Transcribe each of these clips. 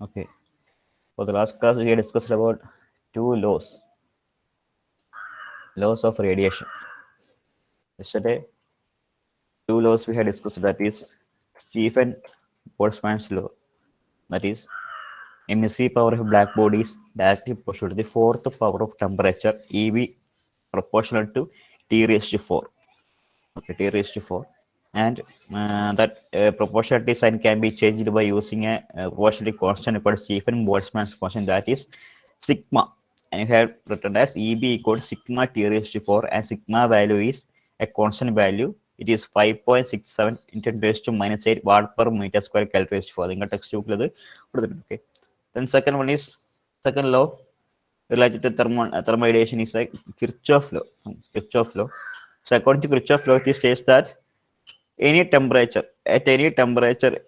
Okay. For the last class, we had discussed about two laws of radiation. Yesterday, two laws we had discussed, that is Stephen Boltzmann's law, that is emissive power of black bodies directly proportional to the fourth power of temperature, EV proportional to T raised to 4. Okay, T raised to 4. And that proportionality sign can be changed by using a proportionality constant called Stephen Boltzmann's constant, that is sigma. And you have written as EB equal to sigma T raised to 4, and sigma value is a constant value. It is 5.67 into 10 raised to minus 8 watt per meter square Kelvin raised to 4. Text okay. Then second law related to thermoradiation is like Kirchhoff law. Kirchhoff law. So according to Kirchhoff law, it says that any temperature at any temperature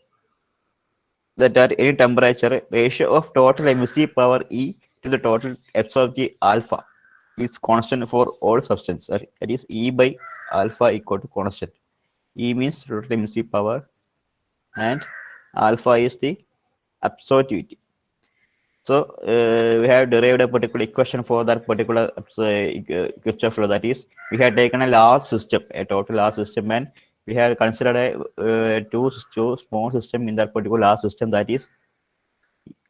ratio of total emissive power E to the total absorptive alpha is constant for all substances. That is E by alpha equal to constant. E means total emissive power and alpha is the absorptivity. So we have derived a particular equation for that particular Kirchhoff law. That is, we have taken a large system, a total large system, and we have considered a two small system in that particular large system. That is,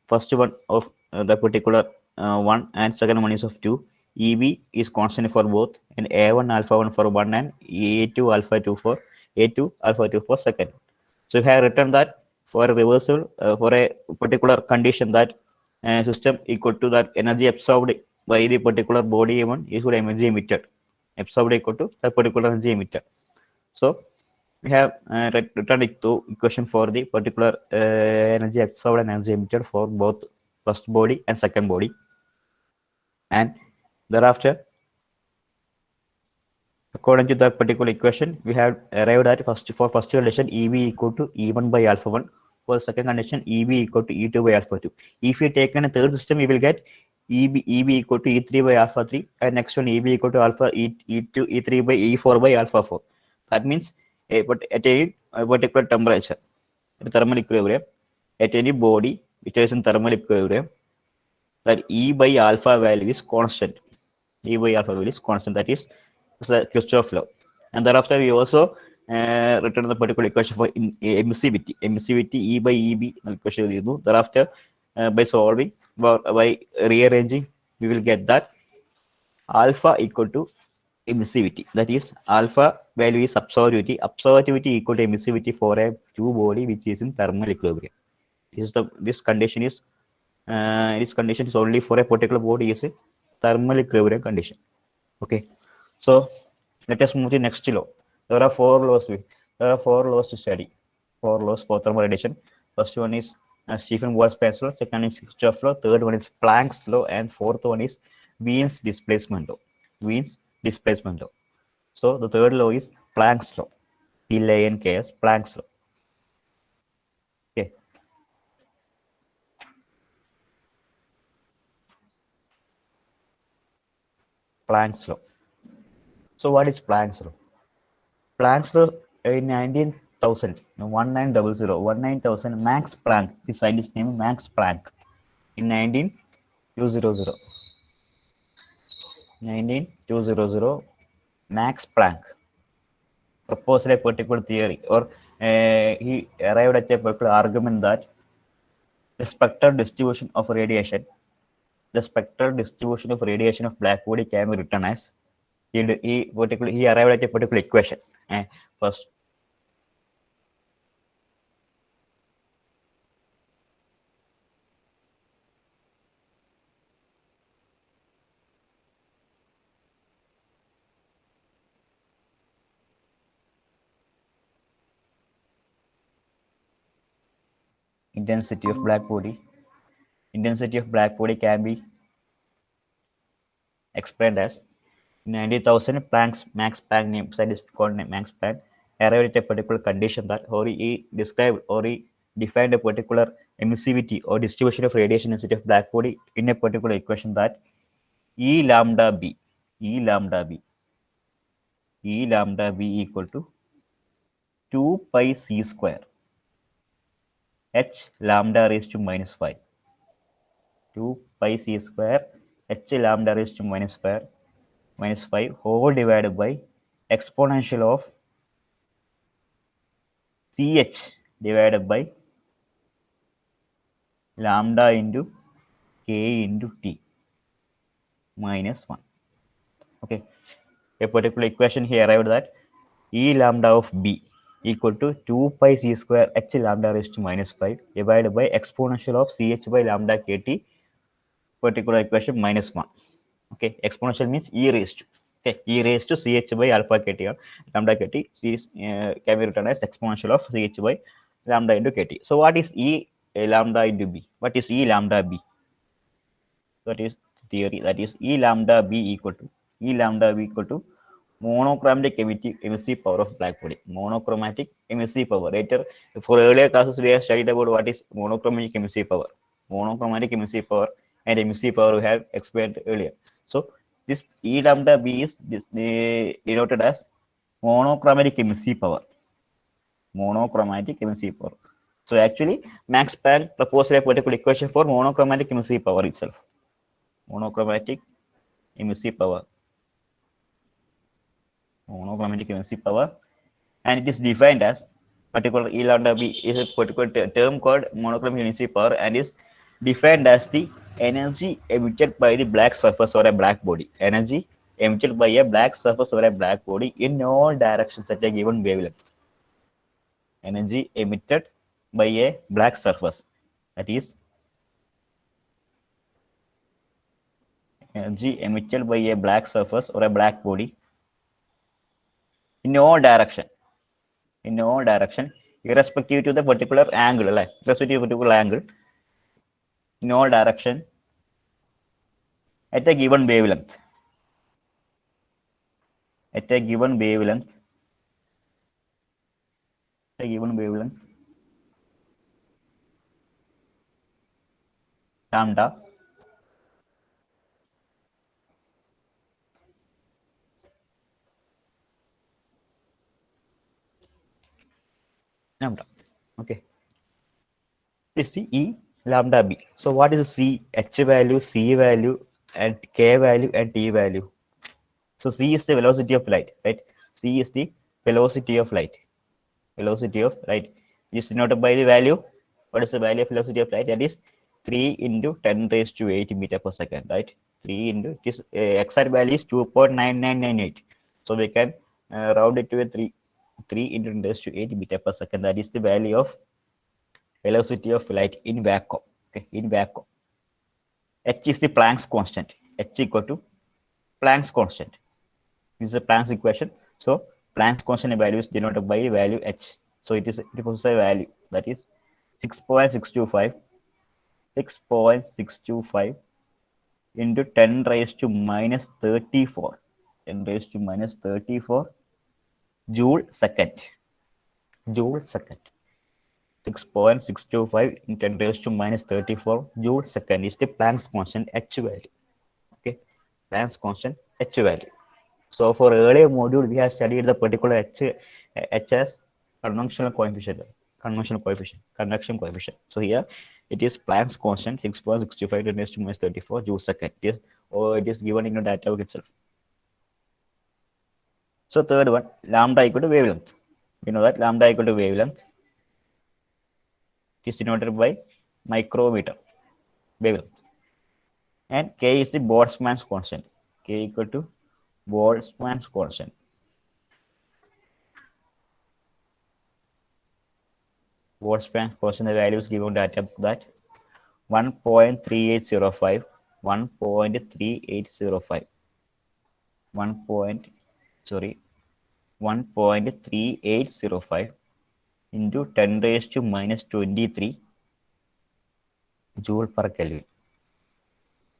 first one of the particular one, and second one is of 2. EV is constant for both, and A1 alpha 1 for 1, and A2 alpha 2 for A2 alpha 2 for second. So we have written that for a reversal for a particular condition, that system equal to that energy absorbed by the particular body one is equal to energy emitted. Absorbed equal to that particular energy emitted. So we have written equation for the particular energy absorbed and energy emitted for both first body and second body. And thereafter, according to that particular equation, we have arrived at first condition EV equal to E1 by alpha 1. For the second condition, EV equal to E2 by alpha 2. If we take a third system, we will get EV equal to E3 by alpha 3, and next one EV equal to alpha E2 E3 by E4 by alpha 4. That means but at a particular temperature, at thermal equilibrium, at any body which is in thermal equilibrium, that E by alpha value is constant. E by alpha value is constant. That is the Kirchhoff law. And thereafter, we also written the particular equation for emissivity. Emissivity E by EB equation. Thereafter, by solving, by rearranging, we will get that alpha equal to emissivity. That is, alpha value is absorptivity. Absorptivity equal to emissivity for a two body which is in thermal equilibrium. This condition is only for a particular body is a thermal equilibrium condition. Okay, so let us move to the next law. There are four laws to study. Four laws for thermoradiation. First one is Stephen Boltzmann's law. Second is Kirchhoff law. Third one is Planck's law, and fourth one is Wien's displacement law. Wien's displacement law. So the third law is Planck's law. P-L-A-N-K-S, Planck's law. Okay. Planck's law. So what is Planck's law? Planck's law in 19,000, Max Planck, the scientist name Max Planck, in 19,200, Max Planck proposed a particular theory, or he arrived at a particular argument that the spectral distribution of radiation of black body can be written as he arrived at a particular equation. First, intensity of black body can be explained as 90,000 Max Planck name scientist called Max Planck arrived at a particular condition that, or he described or he defined a particular emissivity or distribution of radiation density of black body in a particular equation, that E lambda B equal to 2 pi c square H lambda raised to minus 5. 2 pi c square h lambda raised to minus 5 whole divided by exponential of ch divided by lambda into k into t minus 1. Okay, a particular equation here arrived that e lambda of b equal to 2 pi c square h lambda raised to minus 5 divided by exponential of ch by lambda kt, particular equation minus 1. Okay, exponential means e raised to. Okay, e raised to ch by alpha kt or lambda kt is can be written as exponential of ch by lambda into kt. So what is e lambda into b? What is e lambda b? That is theory. That is e lambda b equal to monochromatic emissive power of black body. Monochromatic emissive power. Later, for earlier classes, we have studied about what is monochromatic emissive power. Monochromatic emissive power and emissive power we have explained earlier. So this E lambda B is denoted as monochromatic emissive power. Monochromatic emissive power. So actually, Max Planck proposed a particular equation for monochromatic emissive power itself. Monochromatic emissive power. Monochromatic emissive power, and it is defined as particular E lambda B is a particular term called monochromatic emissive power and is defined as the energy emitted by the black surface or a black body. Energy emitted by a black surface or a black body in all directions at a given wavelength. Energy emitted by a black surface, that is energy emitted by a black surface or a black body in all direction, irrespective to the particular angle, like irrespective to particular angle, in all direction at a given wavelength. At a given wavelength, lambda lambda. Okay, this is E lambda B. So what is C, H value, C value, and K value and T value? So C is the velocity of light, right? C is the velocity of light. Velocity of light is denoted by the value. What is the value of velocity of light? That is 3 into 10 raised to 8 meter per second, right? 3 into this exact value is 2.9998. So we can round it to a 3 into 10 raised to 8 meter per second. That is the value of velocity of light in vacuum. Okay, in vacuum. H is the Planck's constant. H equal to Planck's constant. This is a Planck's equation. So Planck's constant value is denoted by value h. So it possesses a value that is 6.625 into 10 raised to minus 34 joule second. 6.625 in 10 raised to minus 34 joule second is the Planck's constant h value. Okay, Planck's constant h value. So for earlier module, we have studied the particular h as conduction coefficient. So here it is Planck's constant 6.65 10 raised to minus 34 joule second. It is given in the data book itself. So third one, lambda equal to wavelength. We know that lambda equal to wavelength. It is denoted by micrometer wavelength. And K is the Boltzmann's constant. K equal to Boltzmann's constant. Boltzmann's constant, the value is given data that 1.3805, 1.3805, 1.3805 into 10 raised to minus 23 joule per Kelvin.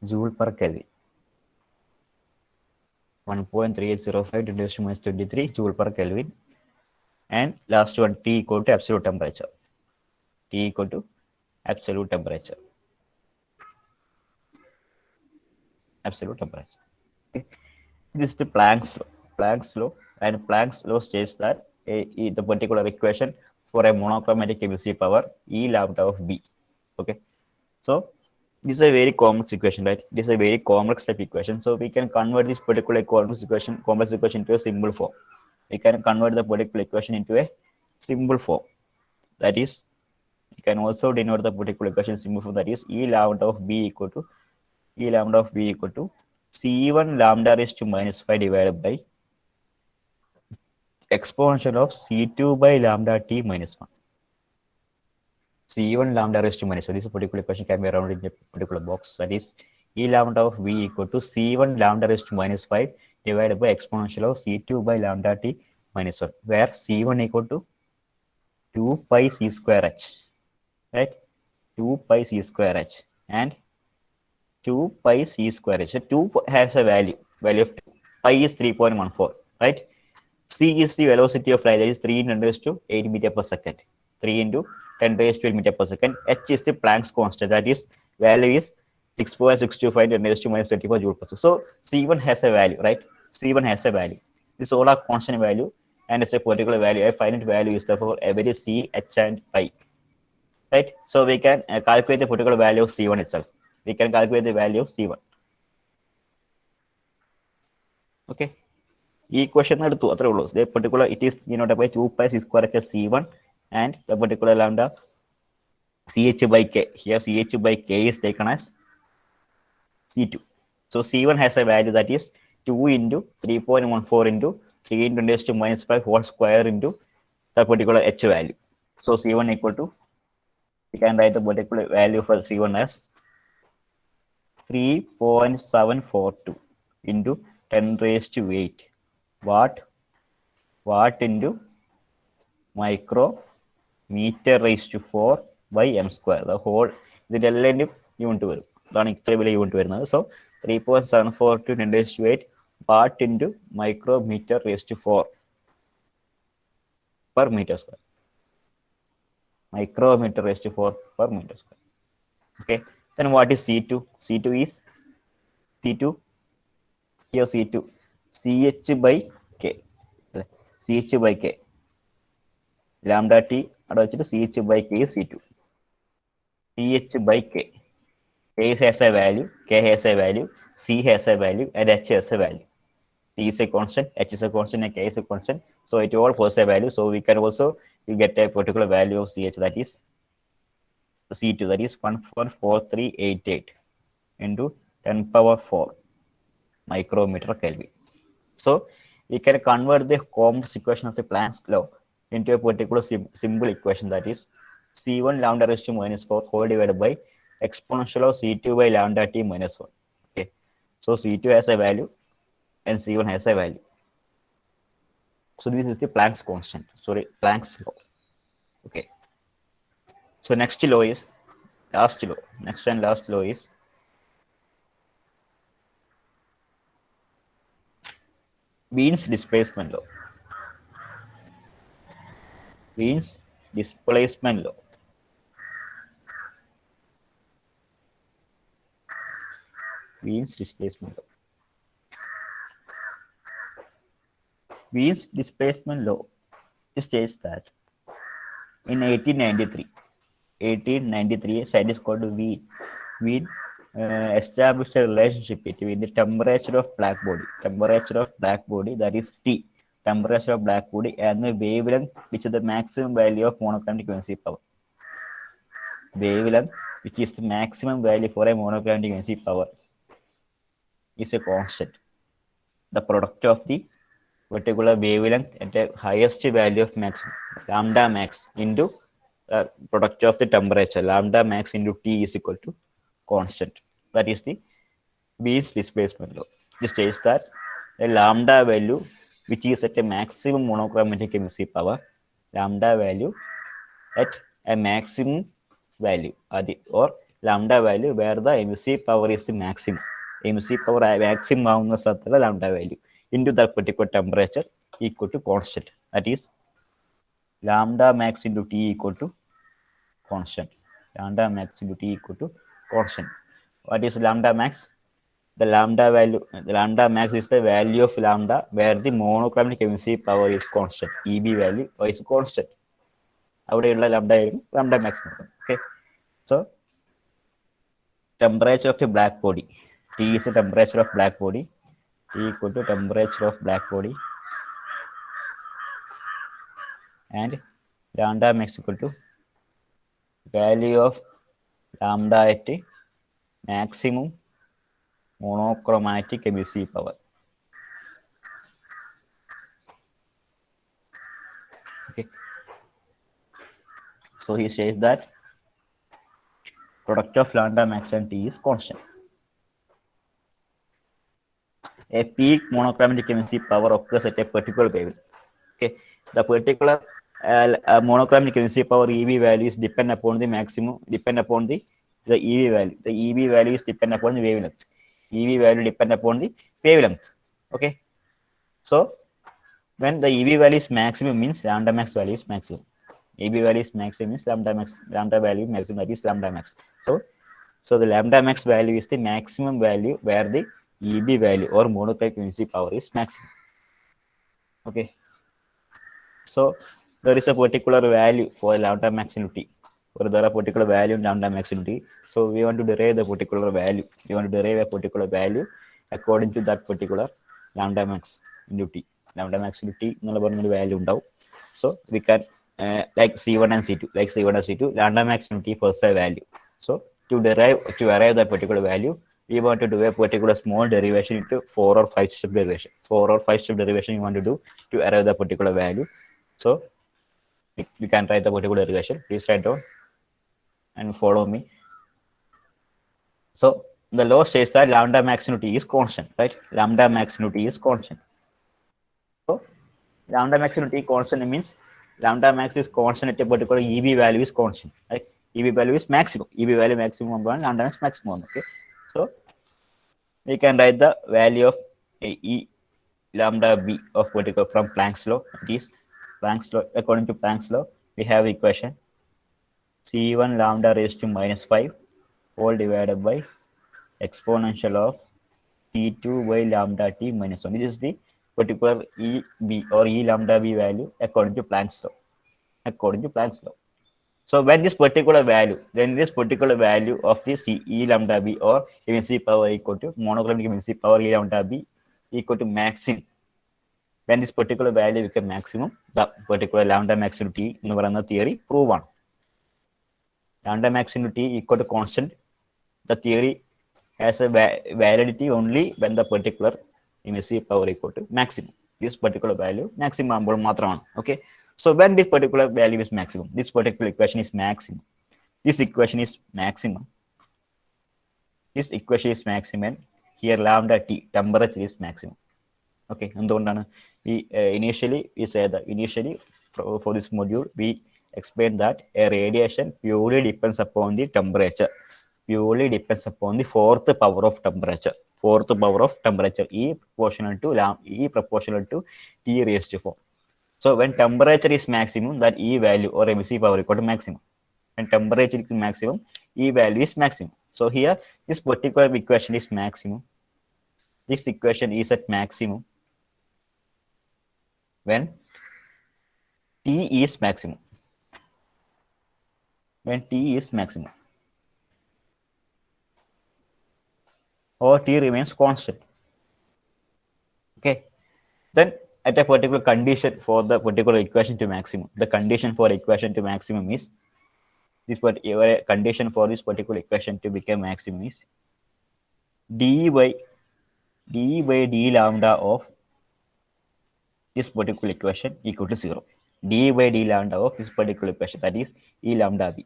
1.3805 10 raised to minus 23 joule per Kelvin. And last one, T equal to absolute temperature. Okay. Okay. This is the Planck's law. And Planck's law states that the particular equation for a monochromatic emissive power E lambda of B. Okay. So This is a very complex equation, right? This is a very complex type equation. So we can convert this particular complex equation into a simple form. We can convert the particular equation into a simple form. That is, you can also denote the particular equation simple form, that is E lambda of B equal to C1 lambda raised to minus 5 divided by exponential of C2 by lambda t minus 1. C1 lambda raised to minus 1. This particular equation can be rounded in a particular box. That is E lambda of V equal to C1 lambda raised to minus 5 divided by exponential of C2 by lambda t minus 1, where C1 equal to 2 pi c square h, right? 2 pi c square h and 2 pi c square h. So 2 has a value of 2. Pi is 3.14, right? C is the velocity of light, that is 3 into 10 raised to 8 meter per second. 3 into 10 raised to 8 meter per second. H is the Planck's constant, that is value is 6.625 10 raised to minus 34 joule per second. So C1 has a value, right? C1 has a value. This all are constant value and it's a particular value. A finite value is therefore every C, H and pi, right? So we can calculate the particular value of C1 itself. We can calculate the value of C1. Okay. Equation എടുത്തു അത്രേ ഉള്ളൂ. The particular it is denoted by 2 pi c square h C1 and the particular lambda ch by k. Here ch by k is taken as C2. So C1 has a value that is 2 into 3.14 into 3 into 10 to minus 5 whole square into the particular h value. So C1 equal to, we can write the particular value for C1 as 3.742 into 10 raised to 8 watt into micrometer raised to 4 by m square. The whole ഇതിലെല്ലാം unit വരും. അതാണ് ഇത്ര വലിയ unit വരുന്നത്. So 3.742 10 raised to 8 watt into micrometer raised to 4 per meter square. Micrometer raised to 4 per meter square. Okay. Then what is C2? C2 is C2. Here C2 CH by K. CH by K. Lambda t അവിടെ വെച്ചിട്ട് CH by K is C2. CH by K. K has a value, K has a value, C has a value, and H has a value. C is a constant, H is a constant, and K is a constant. So it all has a value. So we can also get a particular value of CH, that is C2, that is 1.4388 into 10 power 4 micrometer Kelvin. So we can convert the complex equation of the Planck's law into a particular simple equation, that is C1 lambda raised to minus 4 whole divided by exponential of C2 by lambda t minus 1. Okay. So C2 has a value and C1 has a value. So this is the Planck's constant. Sorry, Planck's law. Okay. So next law is last law. Next and last law is Wien's displacement law. Wien's displacement law. Wien's displacement law. Wien's displacement law states that in 1893, a scientist called Wien established a relationship between the temperature of black body, that is T, temperature of black body, and the wavelength, which is the maximum value of monoclinic emission power. Wavelength, which is the maximum value for a monoclinic emission power, is a constant. The product of the particular wavelength at the highest value of maximum, lambda max, into product of the temperature, lambda max into T, is equal to constant. That is the Wien's displacement law. It states that a lambda value which is at a maximum monochromatic emissive power, lambda value at a maximum value, or lambda value where the emissive power is the maximum. Emissive power maximum ആവുന്ന സ്ഥലത്തുള്ള lambda value into that particular temperature equal to constant. That is lambda max into T equal to constant. Lambda max into T equal to constant. What is lambda max? The lambda max is the value of lambda where the monoclinic emissive power is constant. EB value is constant. അവിടെയുള്ള lambda max. Okay. So temperature of the black body. T is the temperature of black body. T equal to temperature of black body, and lambda max equal to value of lambda at maximum monochromatic emissive power. Okay. So he says that product of lambda max and T is constant. A peak monochromatic emissive power occurs at a particular wavelength. Okay, the particular monochromatic emissive power EV value is depend upon the maximum, depend upon the EV value. The EV value is depend upon the wavelength. EV value depend upon the wavelength. Okay, so when the EV value is maximum means lambda max value is maximum. EV value is maximum means lambda value maximum, that is lambda max. So the lambda max value is the maximum value where the EB value or monochromatic emissive power is maximum. Okay. So there is a particular value for lambda maximum T, or there are a particular value in lambda maximum T. So we want to derive the particular value. We want to derive a particular value according to that particular lambda max into T. Lambda max into T value down. So we can like C1 and C2, like C1 and C2, lambda max into T first value. So to arrive that particular value, we want to do a particular small derivation into 4 or 5 step derivation. 4 or 5 step derivation you want to do to arrive the particular value. So we can write the particular derivation. Please write down and follow me. So the law states that lambda maximum T is constant, right? Lambda maximum T is constant. So lambda maximum T constant means lambda max is constant at a particular EV value is constant, right? EV value is maximum. EV value maximum one, lambda max maximum. Okay. So we can write the value of E lambda B of particular from Planck's law. It is Planck's law. According to Planck's law, we have equation C1 lambda raised to minus 5 whole divided by exponential of T2 by lambda T minus 1. This is the particular EB or E lambda B value according to Planck's law. According to Planck's law. So when this particular value, then this particular value of this E lambda B or emissive power equal to monochromatic emissive power E lambda B equal to maximum. When this particular value becomes maximum, the particular lambda maximum T in the theory prove on. Lambda maximum T equal to constant. The theory has a validity only when the particular emissive power equal to maximum. This particular value maximum matram. Okay. So when this particular value is maximum, this particular equation is maximum. This equation is maximum. This equation is maximum. Here lambda T temperature is maximum. Okay. And we initially we say that for this module we explained that a radiation purely depends upon the temperature. Purely depends upon the fourth power of temperature. Fourth power of temperature E proportional to T raised to 4. So when temperature is maximum, that E value or emissive power equal to maximum. When temperature is maximum, E value is maximum. So here this particular equation is maximum. This equation is at maximum when T is maximum. When T is maximum. Or T remains constant. Okay. Then at a particular condition for the particular equation to maximum, the condition for equation to maximum is this particular condition for this particular equation to become maximum is d by d lambda of this particular equation equal to 0. D by d lambda of this particular equation, that is E lambda B.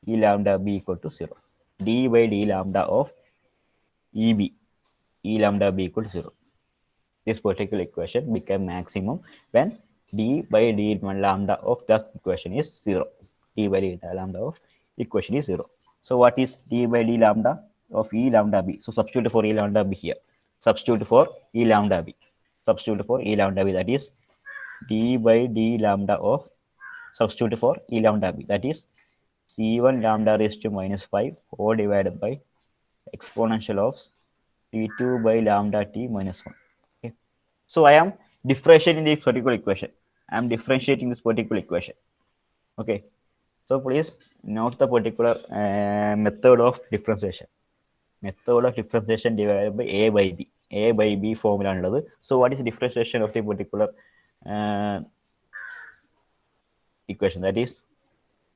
E lambda B equal to 0. D by d lambda of EB. E lambda B equal to 0. This particular equation became maximum when d by d lambda of that equation is 0. D by d lambda of equation is 0. So what is d by d lambda of E lambda B? So substitute for E lambda B here. Substitute for E lambda B. Substitute for E lambda B, that is d by d lambda of, substitute for E lambda B, that is C1 lambda raised to minus 5 whole divided by exponential of T2 by lambda T minus 1. Okay. So I am differentiating this particular equation. I am differentiating this particular equation. Okay. So please note the particular method of differentiation. Method of differentiation divided by a by b. A by b formula. So what is the differentiation of the particular equation? That is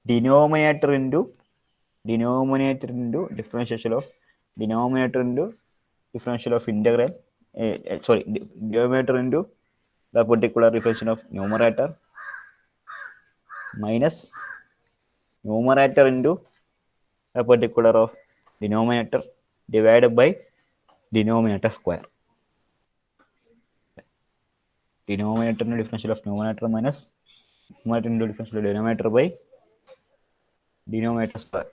denominator into differential of denominator into differential of integral. Sorry, denominator into the particular differential of numerator minus numerator into a particular of denominator divided by denominator square. Denominator into differential of numerator minus numerator into differential of denominator by denominator square.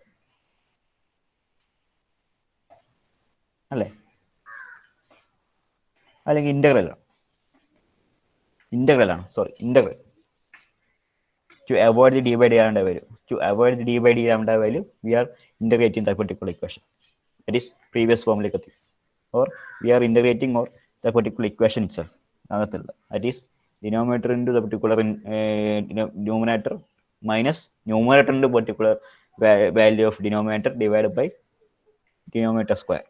അല്ലേ? അല്ലെങ്കിൽ integral ആണ് sorry integral. To avoid the d by lambda value. To avoid the d by d lambda value, we are integrating that particular equation. That is previous formula. Or we are integrating or the particular equation itself. That is denominator into the particular numerator minus numerator into particular value of denominator divided by denominator square.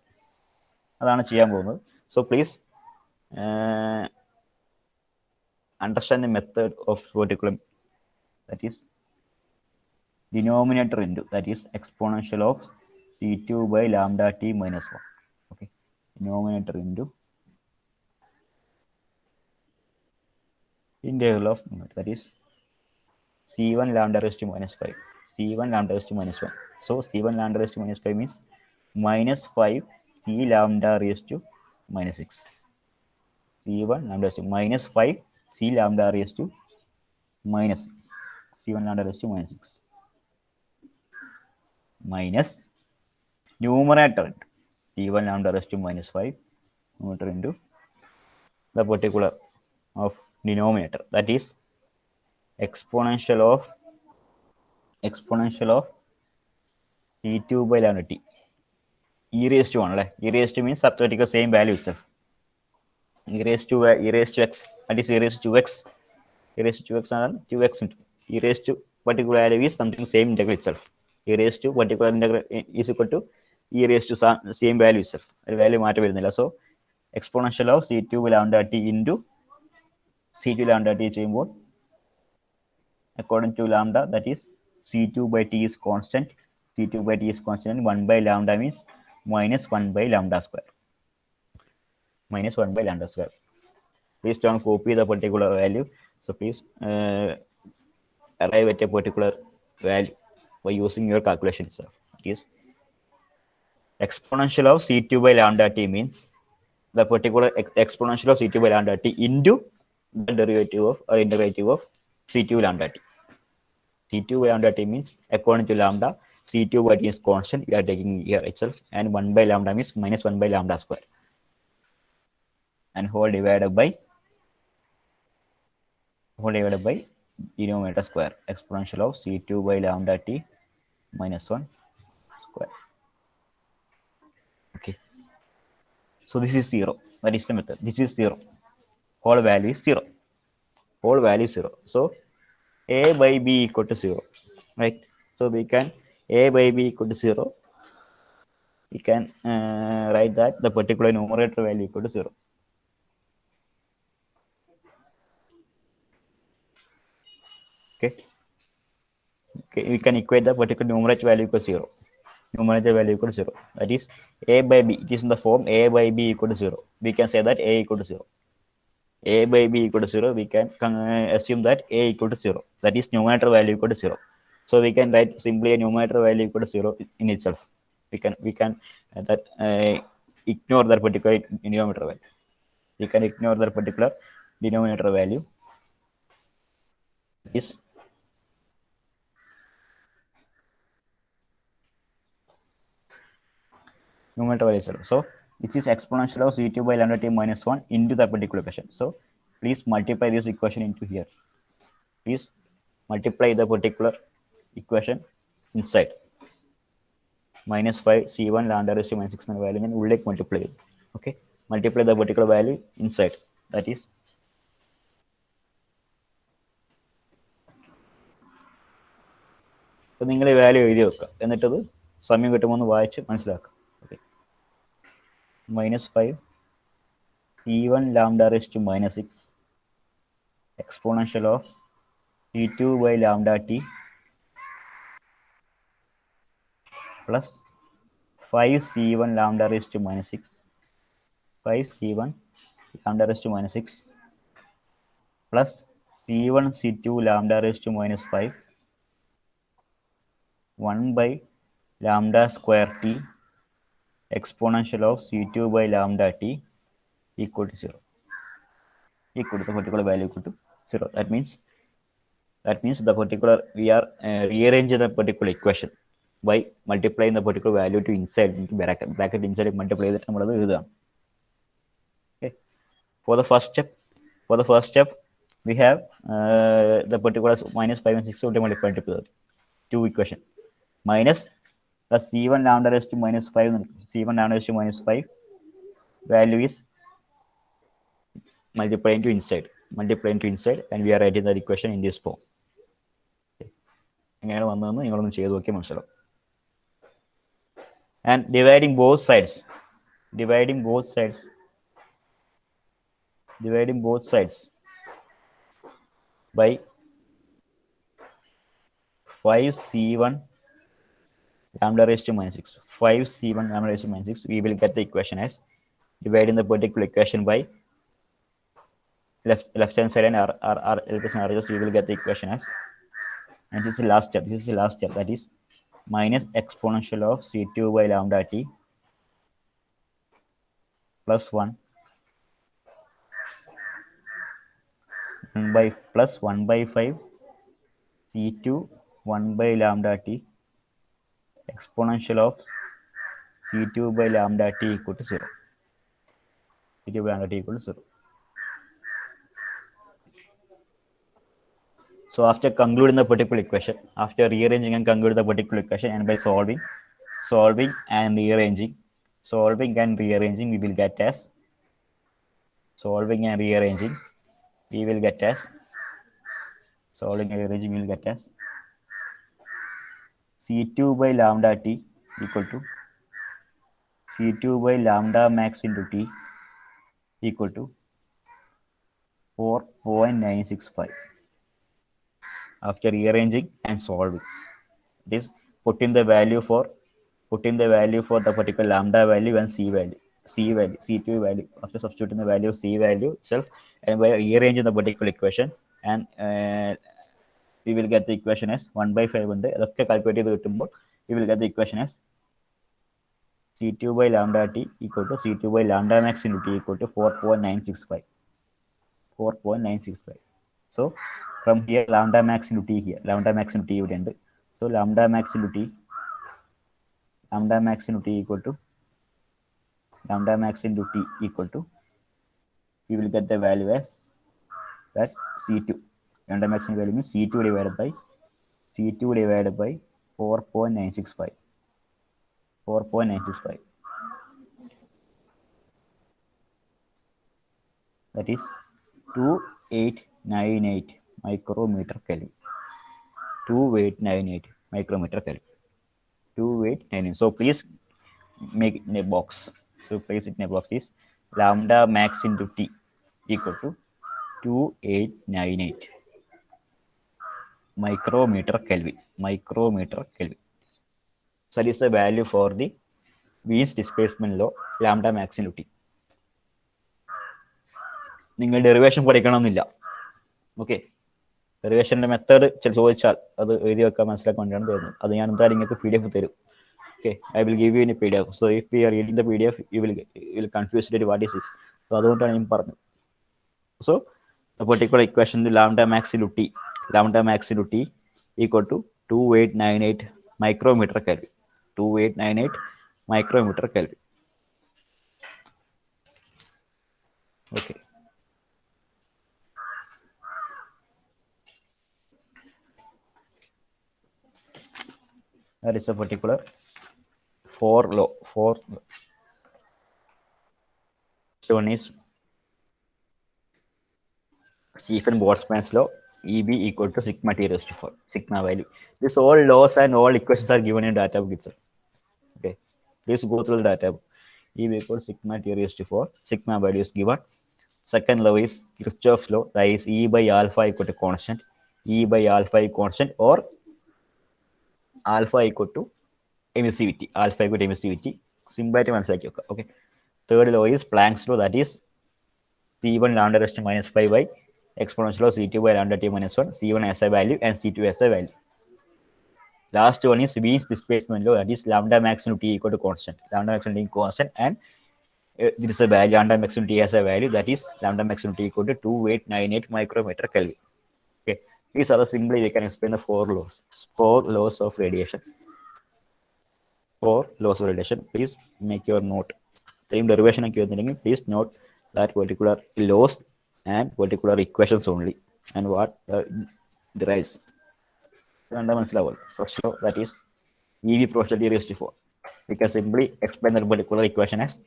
അതാണ് ചെയ്യാൻ പോകുന്നത്. So please understand the method of particular, that is denominator into, that is exponential of c2 by lambda t minus 1. Okay, denominator into integral of numerator, that is c1 lambda raised to minus 5. c1 lambda raised to minus 1. So c1 lambda raised to minus 5 means minus 5 c lambda raised to minus 6. c1 lambda raised to minus 5 c lambda raised to minus 6. c1 lambda raised to minus 6 minus numerator t1 lambda raised to minus 5 numerator into the particular of denominator, that is exponential of t2 by lambda t e raised to 1. E raised to means substitute the same value itself. E raised to x, that is e raised to x. E raised to x and 2x into e raised to particular value is something same integral itself. E raised to particular integral is equal to e raised to same value itself. Value മാറ്റം വരുന്നില്ല. So exponential of c2 by lambda t into c2 lambda t ചെയ്യുമ്പോൾ according to lambda, that is c2 by t is constant. c2 by t is constant. 1 by lambda means minus 1 by lambda square. Minus 1 by lambda square. Please don't copy the particular value. So please arrive at a particular value by using your calculation itself. It is exponential of c2 by lambda t means the particular exponential of c2 by lambda t into the derivative of or integrative of c2 lambda t. c2 by lambda t means according to lambda, c2 by t is constant. We are taking here itself, and 1 by lambda means minus 1 by lambda square, and whole divided by denominator square, exponential of c2 by lambda t minus 1 square. Okay, so this is 0. That is the method. This is 0. Whole value is 0. Whole value is 0. So a by b equal to 0, right? So we can a by b equal to 0. We can write that the particular numerator value equal to 0. Okay, we can equate the particular numerator value equal to 0. Numerator value equal to 0. That is a by b. It is in the form a by b equal to 0. We can say that a equal to 0. A by b equal to 0. We can assume that a equal to 0. That is numerator value equal to 0. So we can write simply a numerator value equal to 0 in itself. We can ignore that particular denominator value. We can ignore that particular denominator value. Is numerator value 0. So this is exponential of c2 by lambda t minus 1 into that particular equation. So please multiply this equation into here. Please multiply the particular equation inside. Minus 5 c1 lambda raised to minus 6 എന്ന value ഞാൻ ഉള്ളിലേക്ക് multiply ചെയ്തു. Okay, multiply the particular value inside. That is അപ്പോൾ നിങ്ങൾ ഈ value എഴുതി വെക്കുക, എന്നിട്ടത് സമയം കിട്ടുമ്പോൾ ഒന്ന് വായിച്ച് മനസ്സിലാക്കുക. Okay, -5 C1 lambda raised to -6 exponential of C2 by lambda t plus 5 C1 lambda raised to -6 5 C1 lambda raised to -6 plus C1 C2 lambda raised to -5 1 by lambda square t exponential of C2 by lambda t equal to 0, equal to the particular value equal to 0. That means the particular, we are rearranging the particular equation by multiplying the particular value to inside into bracket inside multiply that നമ്മൾ അത് എഴുതാം. Okay, for the first step we have the particulars -5 and 6 will multiply to the two equation minus the C1 lambda raised to -5 C1 lambda raised to -5 value is multiplying to inside and we are writing the equation in this form. എങ്ങനെയാണ് വന്നതെന്ന് നിങ്ങളൊന്ന് ചെയ്ത് നോക്കിയാൽ മനസ്സിലാവും. And dividing both sides by 5 C1 lambda raised to -6 5 C1 lambda raised to -6, we will get the equation as dividing the particular equation by left hand side and our we will get the equation as, and this is the last step, that is minus exponential of C2 by lambda t plus 1 plus 1 by 5 C2 1 by lambda t exponential of C2 by lambda t equal to 0. C2 by lambda t equal to 0. So after concluding the particular equation, after rearranging and concluding the particular equation, and by solving and rearranging, we will get as C2 by lambda t equal to C2 by lambda max into t equal to 4.965. After rearranging and solving, this put in the value for the particular lambda value and C2 value. After substituting the value of C value itself and by rearranging the particular equation, and we will get the equation as 1 by 5 ഉണ്ട്. അതൊക്കെ calculate ചെയ്ത് കിട്ടുമ്പോൾ we will get the equation as C2 by lambda t equal to C2 by lambda max into t equal to 4.965. So from here lambda max into t here, lambda max into t ഇവിടെ ഉണ്ട്. So lambda max into t equal to we will get the value as that C2. Lambda max value means C2 divided by 4.965. That is 2898 micrometer Kelvin. 2898 micrometer Kelvin. 2898. So please make it in a box. Is lambda max into t equal to 2898 micrometer Kelvin. So that is the value for the Wien's displacement law, lambda max into t. നിങ്ങൾ derivation പഠിക്കണമെന്നില്ല. Okay, ഡെറിവേഷൻ്റെ method ചോദിച്ചാൽ അത് എഴുതി വെക്കാൻ മനസ്സിലാക്കാൻ വേണ്ടിയാണ് തരുന്നത്. അത് ഞാൻ എന്തായാലും നിങ്ങൾക്ക് PDF തരും. Okay, I will give you in a PDF. So if we are reading the PDF, you will confuse it what is this. So അതുകൊണ്ടാണ് ഞാൻ പറഞ്ഞത്. So the particular equation, the lambda max into t equal to 2898 micrometer Kelvin. 2898 micrometer Kelvin. Okay. That is a particular fourth law. One is Stephen Boltzmann's law, EB equal to sigma T raised to 4, sigma value. This all laws and all equations are given in data book itself. Okay, please go through the data book. EB equals sigma T raised to 4, sigma value is given. Second law is Kirchhoff's law, that is E by alpha equal to constant, E by alpha equal constant, or alpha equal to emissivity, alpha equal to emissivity. Simple ആയിട്ട് മനസ്സിലാക്കി വെക്കുക. Okay. Third law is Planck's law, that is C1 lambda raised to minus 5 by exponential of C2 by lambda t minus 1, C1 as a value and C2 as a value. Last one is Wien's displacement law, that is lambda maximum t equal to constant, lambda maximum t constant, and there is a value lambda maximum t as a value, that is lambda maximum t equal to 2898 micrometer Kelvin. Okay, these are the simply we can explain the four laws of radiation. Four laws of radiation. Please make your note. Same derivation and please note that particular laws and particular equations only, and what derives. Fundamental first law, that is EV proportional to raised to 4. We can simply explain that particular equation as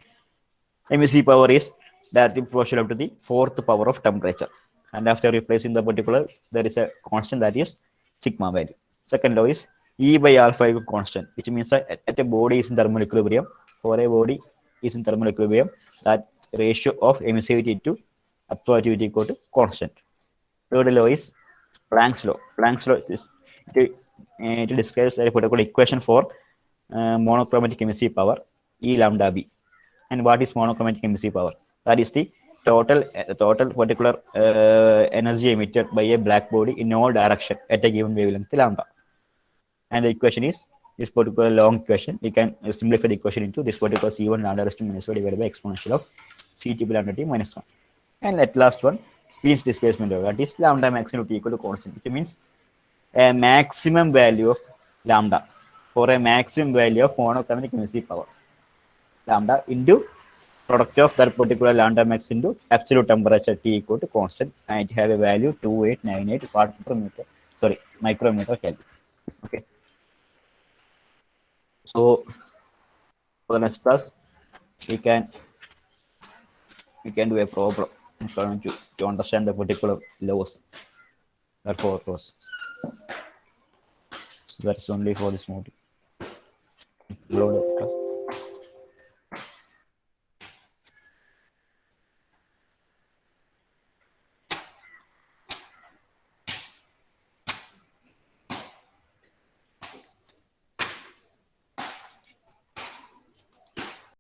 emissive power is directly proportional to the fourth power of temperature, and after replacing the particular, there is a constant, that is sigma value. Second law is E by alpha equal constant, which means that at a body is in thermal equilibrium, for a body is in thermal equilibrium, that ratio of emissivity to absorptivity equal to constant. Third law is Planck's law. Planck's law is it describes a particular equation for monochromatic emissive power, E lambda B. And what is monochromatic emissive power? That is the total particular energy emitted by a black body in all direction at a given wavelength lambda. And the equation is this particular long equation. We can simplify the equation into this particular C1 lambda raised to minus 1 divided by exponential of C2 by lambda t minus 1. And at last one, Wien's displacement law, that is lambda maximum t equal to constant, which means a maximum value of lambda for a maximum value of monochromatic emissive power, lambda into product of that particular lambda max into absolute temperature T equal to constant, and it have a value 2898 part per meter, sorry, micrometer Kelvin. Okay. So for the next class, we can do a problem to understand the particular laws. Therefore, laws. That's only for this module. Load up.